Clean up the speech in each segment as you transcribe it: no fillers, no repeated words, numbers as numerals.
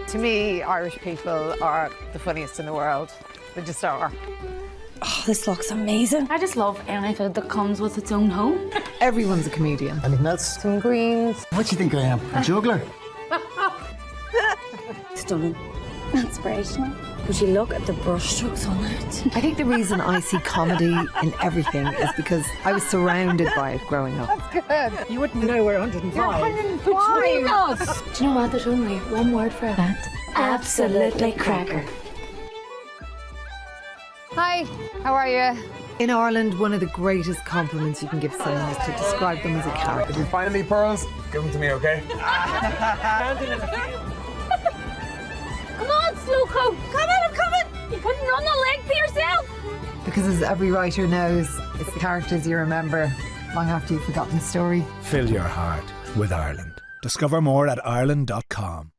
To me, Irish people are the funniest in the world. They just are. Oh, this looks amazing. I just love any food that comes with its own home. Everyone's a comedian. Anything else? Some greens. What do you think I am? A juggler? Stunning. Inspirational. Would you look at the brushstrokes on it? I think the reason I see comedy in everything is because I was surrounded by it growing up. That's good. You wouldn't know we're 105. You're 105. Do you know what? There's only one word for that. Absolutely cracker. Hi, how are you? In Ireland, one of the greatest compliments you can give someone is to describe them as a character. If you find any pearls, give them to me, okay? Come on, Slowco! Come in, I'm coming! You couldn't run the leg for yourself! Because as every writer knows, it's the characters you remember long after you've forgotten the story. Fill your heart with Ireland. Discover more at ireland.com.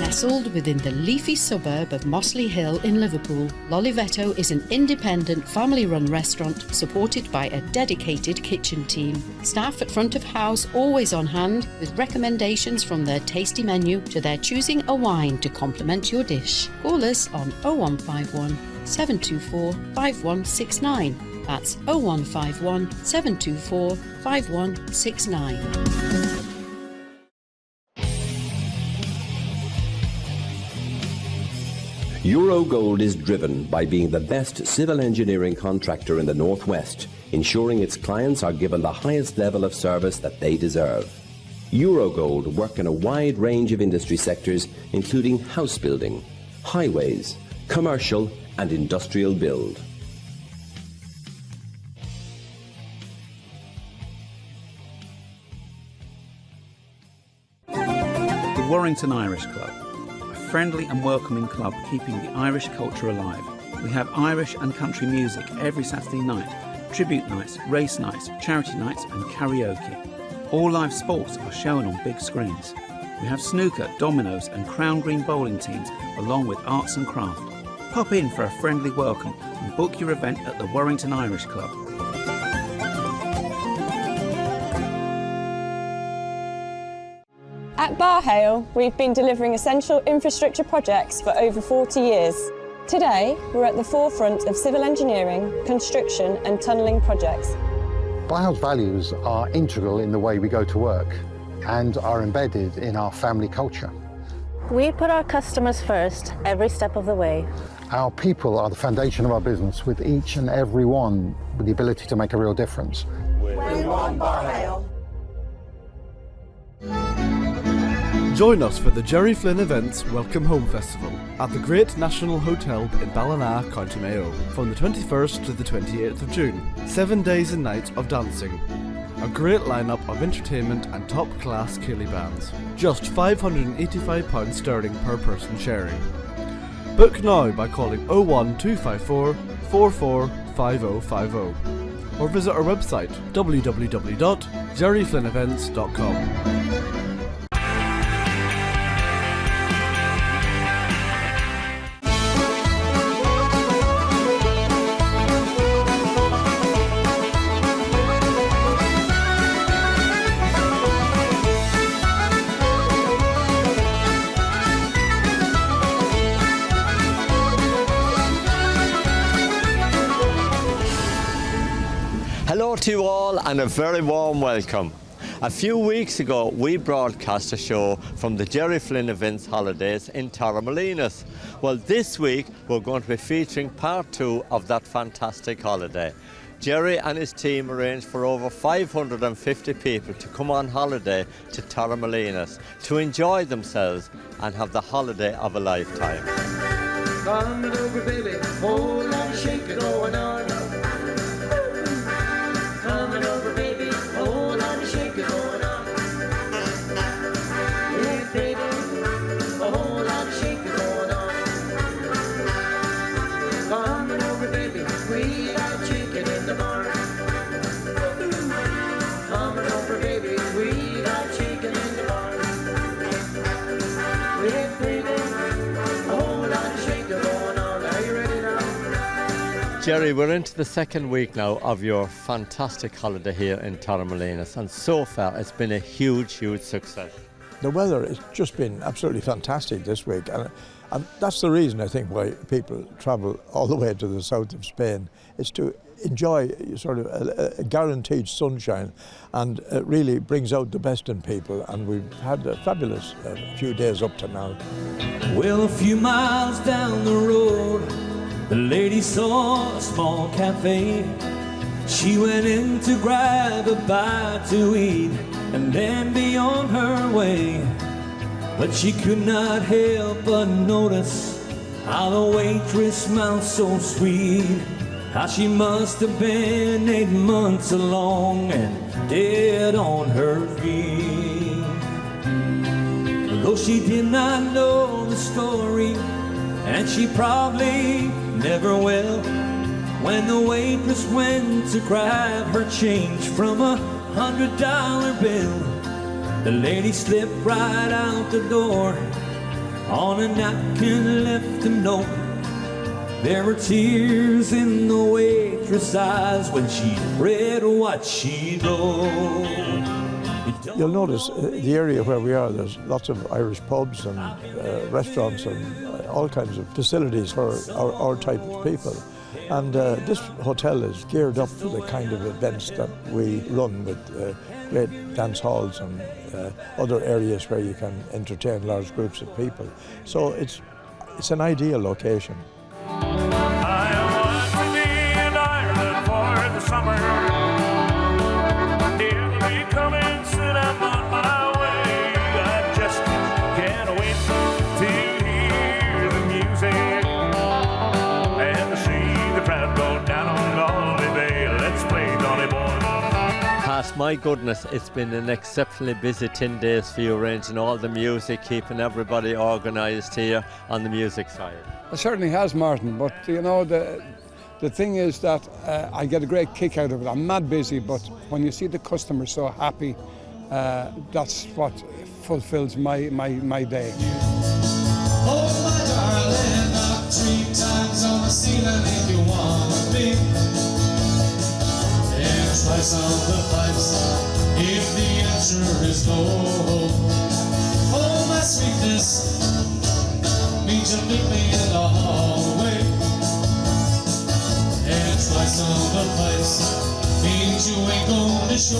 Nestled within the leafy suburb of Mossley Hill in Liverpool, L'Olivetto is an independent family-run restaurant supported by a dedicated kitchen team. Staff at front of house always on hand with recommendations from their tasty menu to their choosing a wine to complement your dish. Call us on 0151 724 5169. That's 0151 724 5169. Eurogold is driven by being the best civil engineering contractor in the Northwest, ensuring its clients are given the highest level of service that they deserve. Eurogold work in a wide range of industry sectors, including house building, highways, commercial and industrial build. The Warrington Irish Club. Friendly and welcoming club keeping the Irish culture alive. We have Irish and country music every Saturday night, tribute nights, race nights, charity nights and karaoke. All live sports are shown on big screens. We have snooker, dominoes and crown green bowling teams along with arts and craft. Pop in for a friendly welcome and book your event at the Warrington Irish Club. At Barhale, we've been delivering essential infrastructure projects for over 40 years. Today, we're at the forefront of civil engineering, construction and tunnelling projects. Barhale's values are integral in the way we go to work and are embedded in our family culture. We put our customers first every step of the way. Our people are the foundation of our business, with each and every one with the ability to make a real difference. We want Barhale. Join us for the Gerry Flynn Events Welcome Home Festival at the Great National Hotel in Ballina, County Mayo, from the 21st to the 28th of June. 7 days and nights of dancing. A great lineup of entertainment and top-class ceilidh bands. Just £585 sterling per person sharing. Book now by calling 01254 445050 or visit our website www.gerryflynnevents.com. Hello to you all and a very warm welcome. A few weeks ago we broadcast a show from the Gerry Flynn Events holidays in Torremolinos. Well, this week we're going to be featuring part 2 of that fantastic holiday. Gerry and his team arranged for over 550 people to come on holiday to Torremolinos to enjoy themselves and have the holiday of a lifetime. Come over, baby, hold on, shake it going on. Coming over, baby, hold on, shake it going on. Yeah, baby, hold on, shake it going on. Coming over, baby, we got chicken in the barn. Coming over, baby, we got chicken in the barn. Yeah, baby, hold on, shake it going on. Are you ready now? Gerry, we're into the second week now of your fantastic holiday here in Torremolinos, and so far it's been a huge, huge success. The weather has just been absolutely fantastic this week, and that's the reason I think why people travel all the way to the south of Spain. It's to enjoy sort of a guaranteed sunshine, and it really brings out the best in people, and we've had a fabulous few days up to now. Well, a few miles down the road, the lady saw a small cafe. She went in to grab a bite to eat and then be on her way. But she could not help but notice how the waitress smiled so sweet, how she must have been 8 months along and dead on her feet. Though she did not know the story, and she probably never will, when the waitress went to grab her change from a $100 bill, the lady slipped right out the door on a napkin, left a note. There were tears in the waitress' eyes when she read what she wrote. You'll notice the area where we are, there's lots of Irish pubs and restaurants and all kinds of facilities for our type of people. And this hotel is geared up for the kind of events that we run, with great dance halls and other areas where you can entertain large groups of people. So it's an ideal location. I want to be in Ireland for the summer. Nearly come and sit, I'm on my way. I just can't wait to hear the music and to see the crowd go down on Galway Bay. Let's play Dolly Boy. Pat, my goodness, it's been an exceptionally busy 10 days for you, arranging all the music, keeping everybody organised here on the music side. It certainly has, Martin, but you know, the thing is that I get a great kick out of it. I'm mad busy, but when you see the customers so happy, that's what fulfills my day. Oh, my darling, knock 3 times on the ceiling if you wanna be. And slice on the pipes if the answer is no. Oh, my sweetness means you meet me in the hallway. And slice on the pipes means you ain't going to show.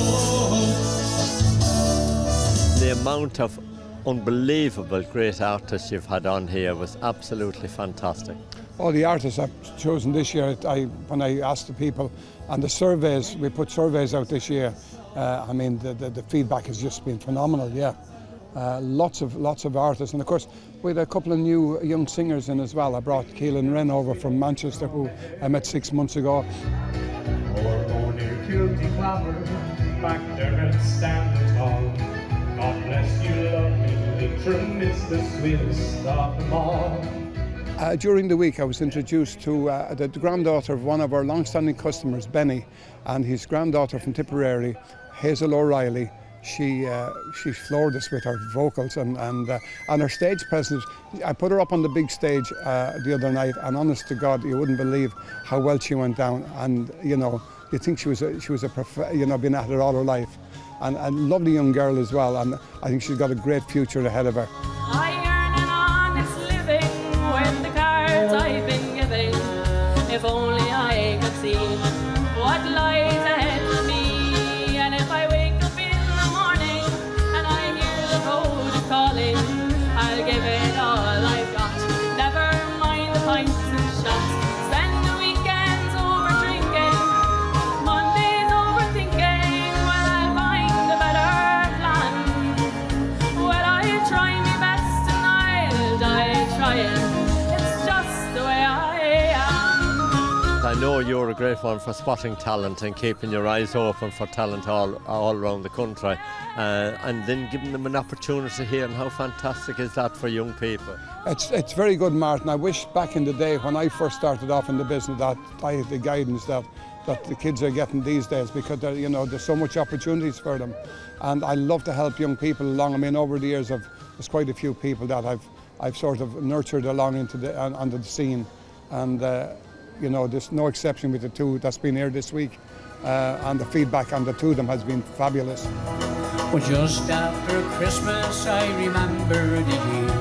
The amount of unbelievable great artists you've had on here was absolutely fantastic. All the artists I've chosen this year, when I asked the people, and the surveys, we put surveys out this year, I mean the feedback has just been phenomenal, yeah. Lots of artists, and of course we had a couple of new young singers in as well. I brought Keelan Wren over from Manchester, who I met 6 months ago. Back there and standing tall. God bless you, love me, the trim is the sweetest of them all. During the week I was introduced to the granddaughter of one of our long-standing customers, Benny, and his granddaughter from Tipperary, Hazel O'Reilly. She floored us with her vocals and her stage presence. I put her up on the big stage the other night, and honest to God, you wouldn't believe how well she went down. And you know, you think she was been at it all her life, and a lovely young girl as well. And I think she's got a great future ahead of her. I earn an honest living with the cards I've been given. If only I could see what lies ahead for me, and if I wake up in the morning and I hear the road calling, I'll give it all I've got. Never mind the pints and shots. Spend the weekends over drinking, Mondays overthinking. Will I find a better plan? Will I try my best and I'll die trying? It's just the way I am. I know you're a great one for spotting talent and keeping your eyes open for talent all around the country, and then giving them an opportunity here. And how fantastic is that for young people? It's very good, Martin. I wish back in the day when I first started off in the business that I had the guidance that the kids are getting these days, because there's so much opportunities for them, and I love to help young people along. I mean, over the years there's quite a few people that I've sort of nurtured along onto the scene, and there's no exception with the two that's been here this week, and the feedback on the two of them has been fabulous. Well, just after Christmas I remember the year.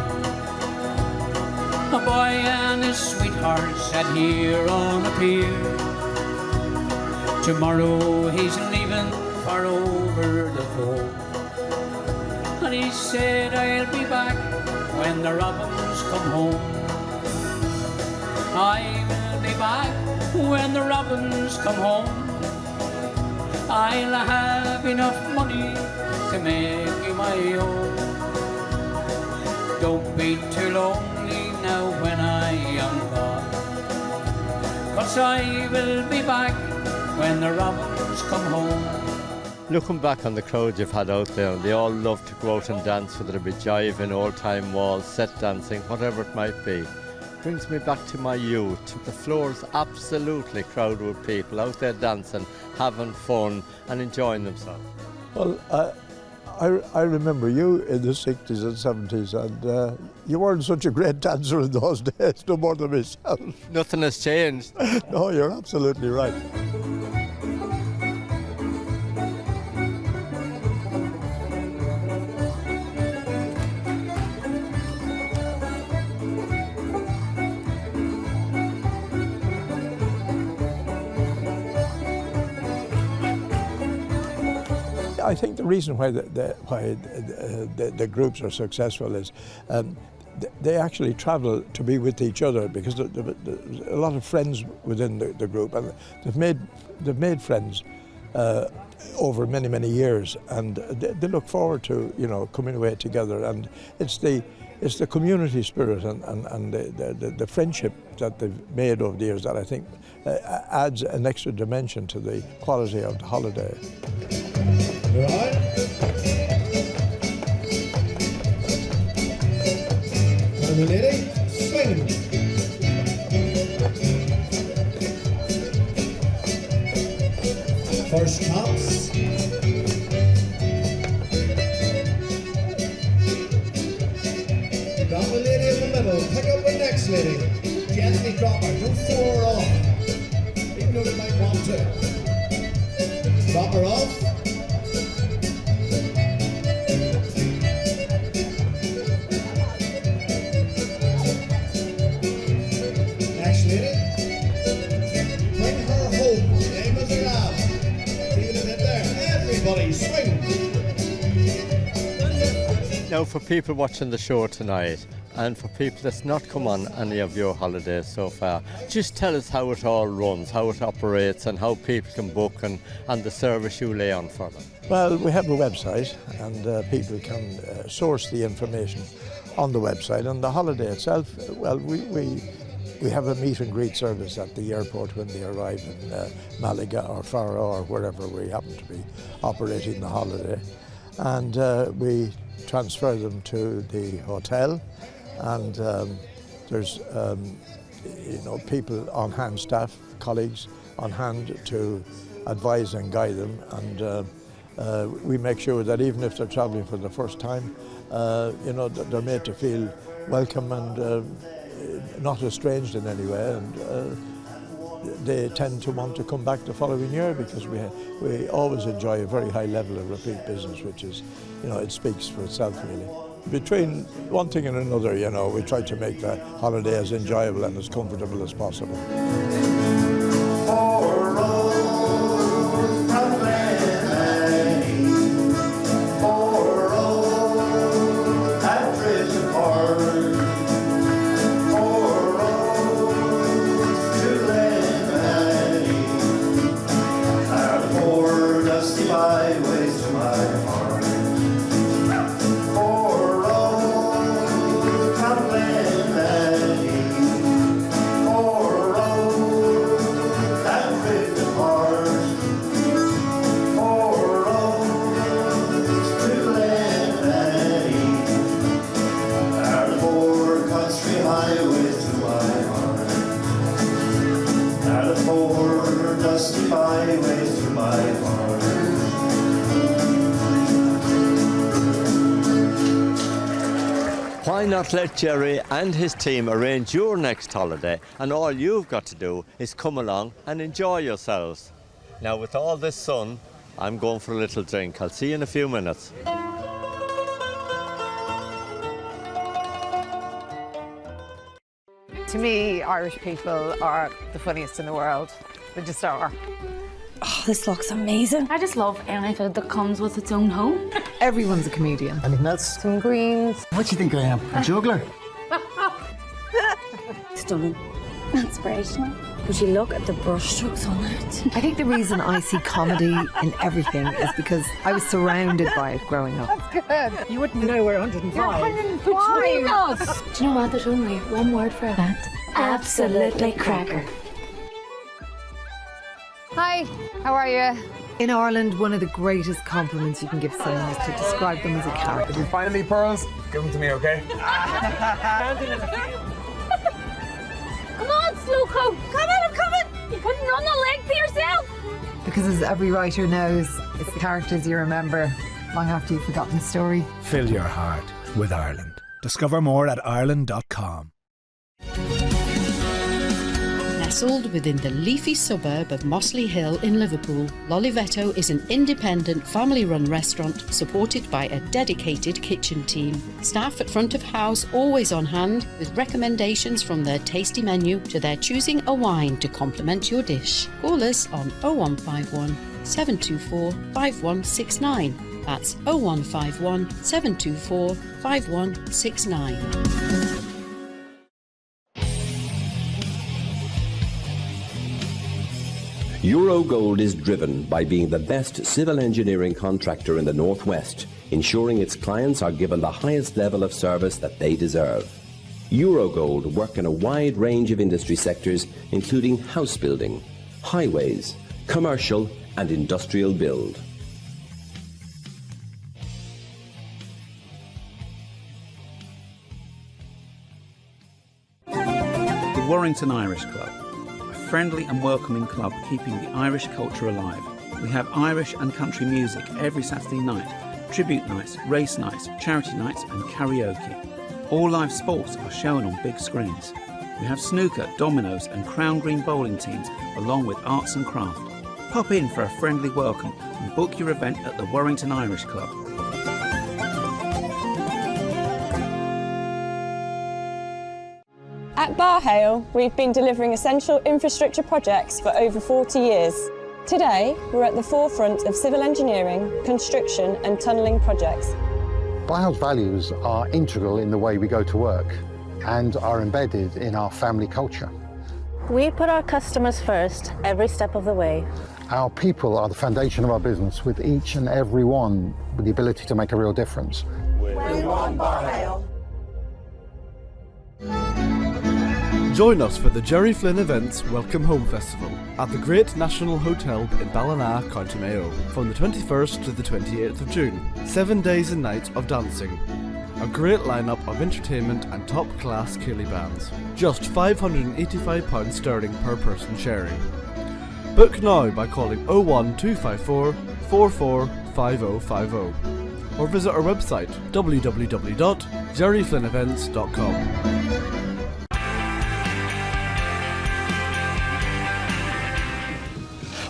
A boy and his sweetheart sat here on a pier. Tomorrow he's leaving for over the fold, and he said I'll be back when the robins come home. I will be back when the robins come home. I'll have enough money to make you my own. Don't be too lonely now when I am gone, 'cause I will be back when the robins come home. Looking back on the crowd you've had out there, they all love to go out and dance, whether it be jiving, old-time waltz, set dancing, whatever it might be. Brings me back to my youth. The floor's absolutely crowded with people out there dancing, having fun and enjoying themselves. Well, I remember you in the 60s and 70s, and you weren't such a great dancer in those days, no more than myself. Nothing has changed. No, you're absolutely right. I think the reason why the groups are successful is they actually travel to be with each other, because there's a lot of friends within the group, and they've made friends over many years, and they look forward to coming away together, and it's the community spirit and the friendship that they've made over the years that I think adds an extra dimension to the quality of the holiday. Right. And the lady, swing. First tops. Drop the lady in the middle, pick up the next lady. Gently drop her, don't throw her off, even though they might want to. Drop her off. Next lady. Bring her home, name as a lab. Leave it a bit there. Everybody swing. Now, for people watching the show tonight, and for people that's not come on any of your holidays so far, just tell us how it all runs, how it operates, and how people can book, and the service you lay on for them. Well, we have a website, and people can source the information on the website. And the holiday itself, well, we have a meet and greet service at the airport when they arrive in Malaga or Faro or wherever we happen to be operating the holiday, and we transfer them to the hotel. And there's people on hand, staff, colleagues on hand to advise and guide them, and we make sure that even if they're travelling for the first time, that they're made to feel welcome and not estranged in any way, and they tend to want to come back the following year, because we always enjoy a very high level of repeat business, which is, it speaks for itself really. Between one thing and another, we try to make the holiday as enjoyable and as comfortable as possible. Why not let Gerry and his team arrange your next holiday, and all you've got to do is come along and enjoy yourselves. Now, with all this sun, I'm going for a little drink. I'll see you in a few minutes. To me, Irish people are the funniest in the world. They just are. Oh, this looks amazing. I just love any food that comes with its own home. Everyone's a comedian. Anything else? Some greens. What do you think I am? A juggler? Stunning. Inspirational. Would you look at the brushstrokes on it? I think the reason I see comedy in everything is because I was surrounded by it growing up. That's good. You wouldn't know we're 105. You're 105. Do you know what? There's only one word for that. Absolutely cracker. Hi, how are you? In Ireland, one of the greatest compliments you can give someone is to describe them as a character. If you find any pearls, give them to me, okay? Come on, Slowco! Come in, I'm coming! You couldn't run the leg to yourself! Because as every writer knows, it's the characters you remember long after you've forgotten the story. Fill your heart with Ireland. Discover more at ireland.com. Nestled within the leafy suburb of Mossley Hill in Liverpool, Lolivetto is an independent family-run restaurant supported by a dedicated kitchen team. Staff at front of house always on hand with recommendations from their tasty menu to their choosing a wine to complement your dish. Call us on 0151 724 5169. That's 0151 724 5169. Eurogold is driven by being the best civil engineering contractor in the Northwest, ensuring its clients are given the highest level of service that they deserve. Eurogold work in a wide range of industry sectors, including house building, highways, commercial and industrial build. The Warrington Irish Club, a friendly and welcoming club keeping the Irish culture alive. We have Irish and country music every Saturday night, tribute nights, race nights, charity nights and karaoke. All live sports are shown on big screens. We have snooker, dominoes and crown green bowling teams along with arts and craft. Pop in for a friendly welcome and book your event at the Warrington Irish Club. At Barhale, we've been delivering essential infrastructure projects for over 40 years. Today, we're at the forefront of civil engineering, construction and tunnelling projects. Barhale's values are integral in the way we go to work and are embedded in our family culture. We put our customers first every step of the way. Our people are the foundation of our business, with each and every one with the ability to make a real difference. We want Barhale. Join us for the Gerry Flynn Events Welcome Home Festival at the Great National Hotel in Ballina, County Mayo, from the 21st to the 28th of June. 7 days and nights of dancing. A great lineup of entertainment and top-class ceilidh bands. Just £585 sterling per person sharing. Book now by calling 01254 445050 or visit our website www.gerryflynnevents.com.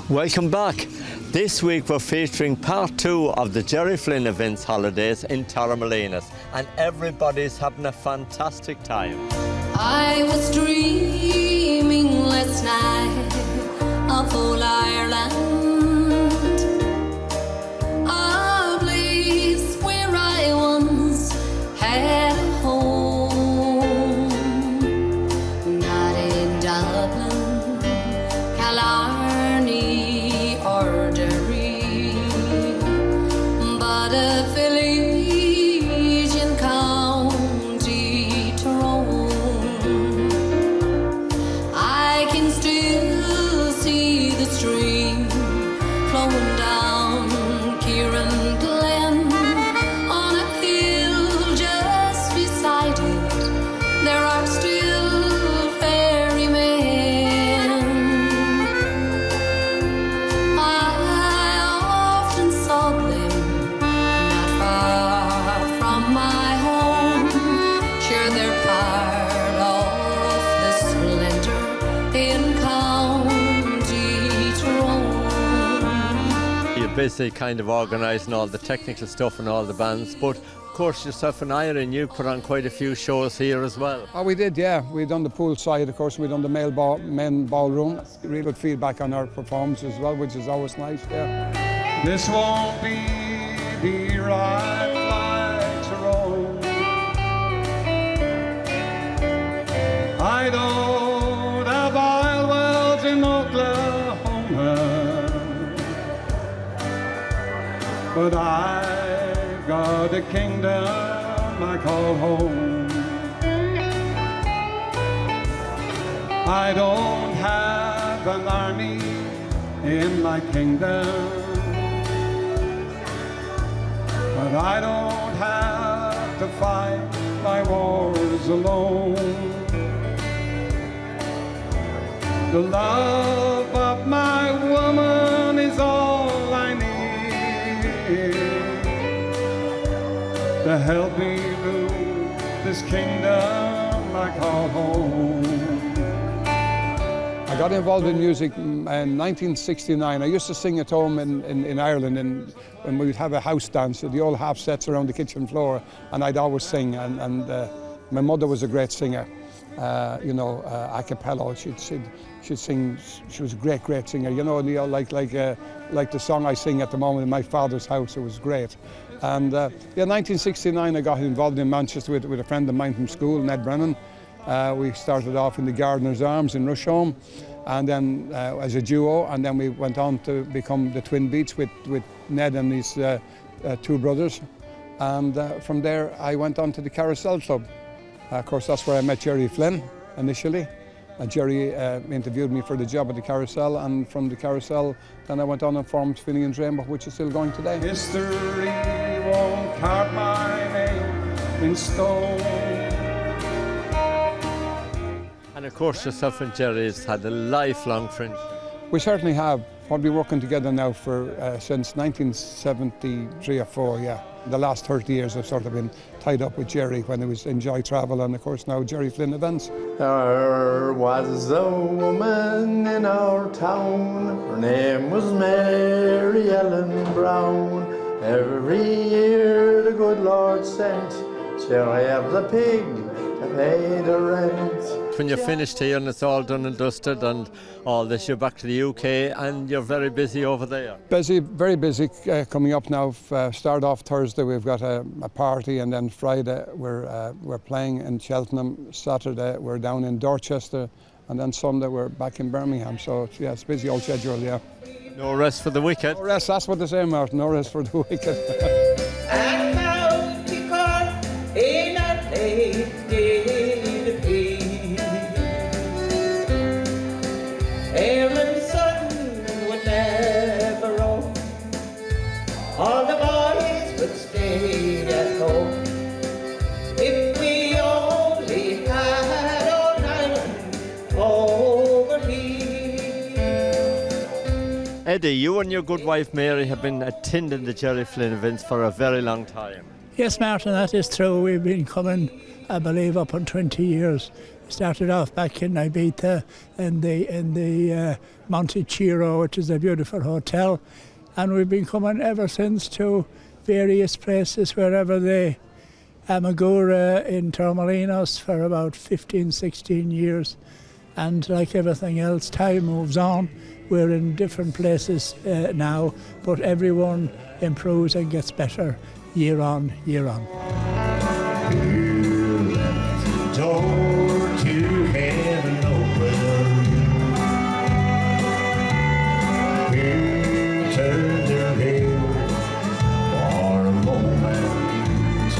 Welcome back. This week we're featuring part 2 of the Gerry Flynn Events holidays in Torremolinos, and everybody's having a fantastic time. I was dreaming last night of old Ireland, a place where I once had a home, not in Dublin, Killarney or Derry, but a village in County Tyrone. I can still see the stream busy kind of organising all the technical stuff and all the bands, but of course yourself and Irene, you put on quite a few shows here as well. Oh, we did, yeah. We done the pool side, of course. We done the main ballroom. Really good feedback on our performance as well, which is always nice, yeah. This won't be the right flight to roam. I don't have oil wells in Oklahoma, but I've got a kingdom I call home. I don't have an army in my kingdom, but I don't have to fight my wars alone. The love of my woman is all I need to help me rule this kingdom I call home. I got involved in music in 1969. I used to sing at home in Ireland, and when we'd have a house dance, the old half sets around the kitchen floor, and I'd always sing. And my mother was a great singer, a cappella. She'd sing. She was a great singer. Like the song I sing at the moment in my father's house. It was great. And 1969, I got involved in Manchester with a friend of mine from school, Ned Brennan. We started off in the Gardener's Arms in Rusholme, and then as a duo, and then we went on to become the Twin Beats with Ned and his two brothers. And from there, I went on to the Carousel Club. Of course, that's where I met Gerry Flynn initially. Gerry interviewed me for the job at the Carousel, and from the Carousel, then I went on and formed Finian's Rainbow, which is still going today. History won't carve my name in stone. And of course yourself and Gerry's had a lifelong friendship. We certainly have. Probably working together now for since 1973 or 4, yeah. The last 30 years I've sort of been tied up with Gerry when it was Enjoy Travel, and of course now Gerry Flynn Events. There was a woman in our town, her name was Mary Ellen Brown. Every year the good Lord sent Gerry of the pig to pay the rent. When you're finished here and it's all done and dusted and all this, you're back to the UK and you're very busy over there. Busy, very busy. Coming up now. Start off Thursday, we've got a party, and then Friday we're playing in Cheltenham. Saturday we're down in Dorchester, and then Sunday we're back in Birmingham. So yeah, it's a busy old schedule. Yeah. No rest for the wicked. No rest. That's what they say, Martin. No rest for the wicked. And now because in a lady. Aaron's son would never roam. All the boys would stay at home. If we only had old Ireland over here. Eddie, you and your good wife Mary have been attending the Gerry Flynn Events for a very long time. Yes, Martin, that is true. We've been coming, I believe, up on 20 years. Started off back in Ibiza in the Montechiro, which is a beautiful hotel, and we've been coming ever since to various places wherever they. Amagura in Torremolinos for about 15-16 years, and like everything else, time moves on. We're in different places now, but everyone improves and gets better year on, year on. Door to heaven open. You turned your head for a moment.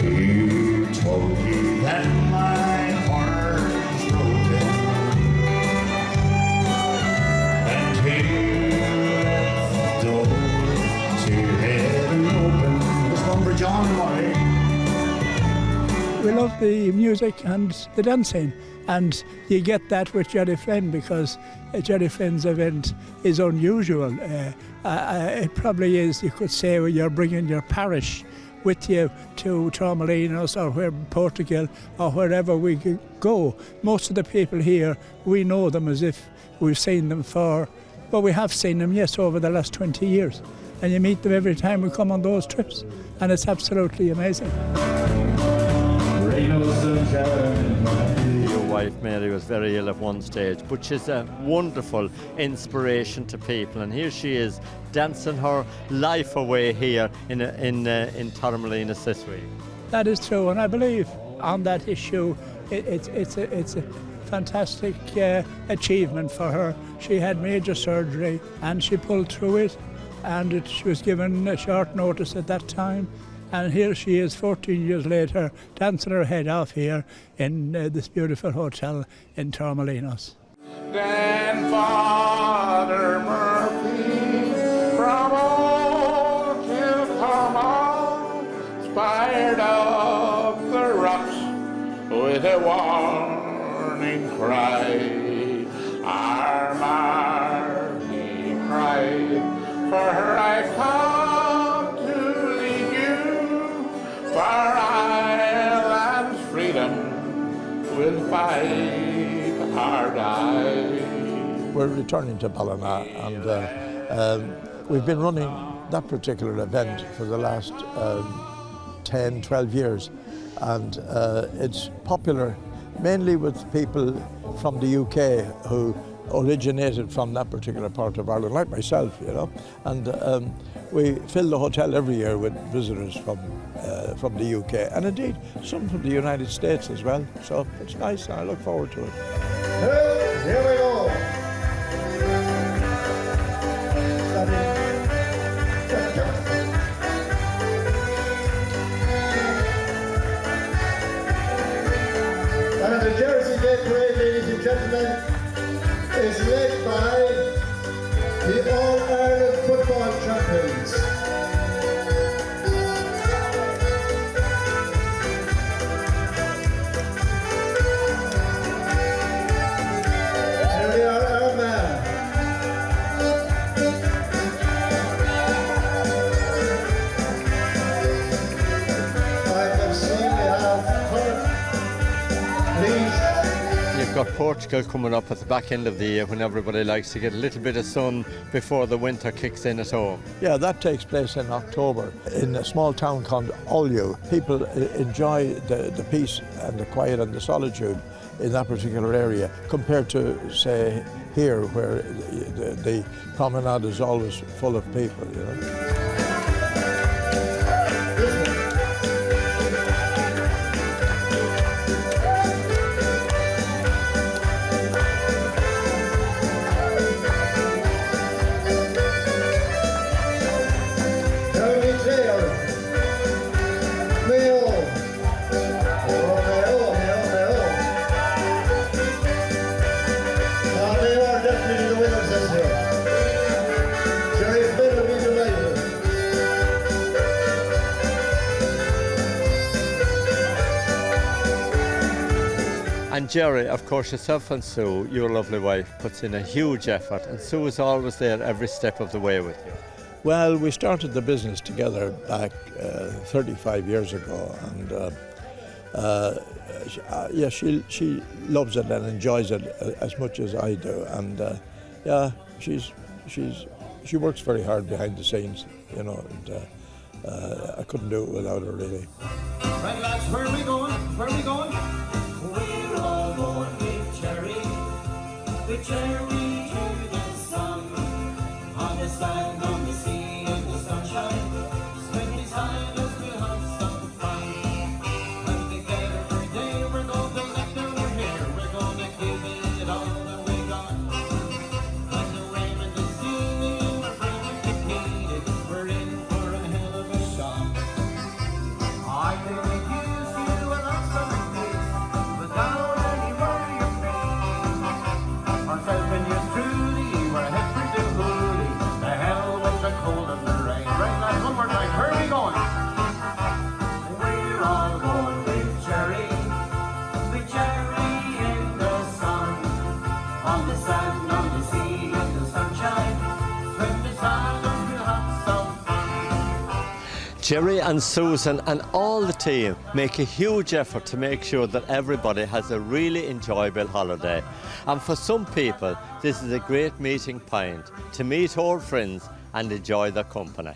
You told me that my heart was broken, and he left the door to heaven open. It's Lumberjohn Murray. We love the music and the dancing, and you get that with Gerry Flynn because Gerry Flynn's event is unusual. It probably is, you could say, where you're bringing your parish with you to Torremolinos or Portugal or wherever we could go. Most of the people here, we know them as if we've seen them for But we have seen them, yes, over the last 20 years. And you meet them every time we come on those trips. And it's absolutely amazing. Your wife Mary was very ill at one stage, but she's a wonderful inspiration to people, and here she is dancing her life away here in Torremolinos this week. That is true, and I believe on that issue it's a fantastic achievement for her. She had major surgery and she pulled through it, and she was given a short notice at that time. And here she is 14 years later, dancing her head off here in this beautiful hotel in Torremolinos. Grandfather Murphy from old Kilcommon spired up the rocks with a warning cry. Our Marty cried, for her I've come to lead you, for Ireland's freedom will fight or die. We're returning to Ballina, and we've been running that particular event for the last 10, 12 years, and it's popular mainly with people from the UK who originated from that particular part of Ireland, like myself, you know, and we fill the hotel every year with visitors from the UK, and indeed some from the United States as well, so it's nice and I look forward to it. Here we go. And the Jersey Day Parade, ladies and gentlemen, is led by the All-Ireland football champions. Here we are, our man. I can see we have Cork, Leeds. You've got Portugal coming up at the back end of the year when everybody likes to get a little bit of sun before the winter kicks in at home. Yeah, that takes place in October in a small town called Olio. People enjoy the peace and the quiet and the solitude in that particular area compared to, say, here where the promenade is always full of people, you know. Gerry Flynn will be delighted. And Gerry, of course, yourself and Sue, your lovely wife, puts in a huge effort, and Sue is always there every step of the way with you. Well, we started the business together back 35 years ago, and yeah, she loves it and enjoys it as much as I do, and yeah, she works very hard behind the scenes, you know, and I couldn't do it without her, really. Right, lads, where are we going? Where are we going? We're all going with Gerry to the sun, on the sand, on the sea, in the sunshine. Spend his time as we have some fun. When we get every day, we're going to let down our hair, we're going to give it all that we got. When the rain and the steaming, we're bringing to heat, we're in for a hell of a shot. I think it gives you a lot of peace without any worry or pain. Ourselves and you truly were head for the holy, the hell Gerry and Susan and all the team make a huge effort to make sure that everybody has a really enjoyable holiday. And for some people, this is a great meeting point to meet old friends and enjoy their company.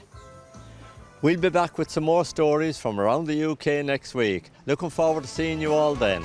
We'll be back with some more stories from around the UK next week. Looking forward to seeing you all then.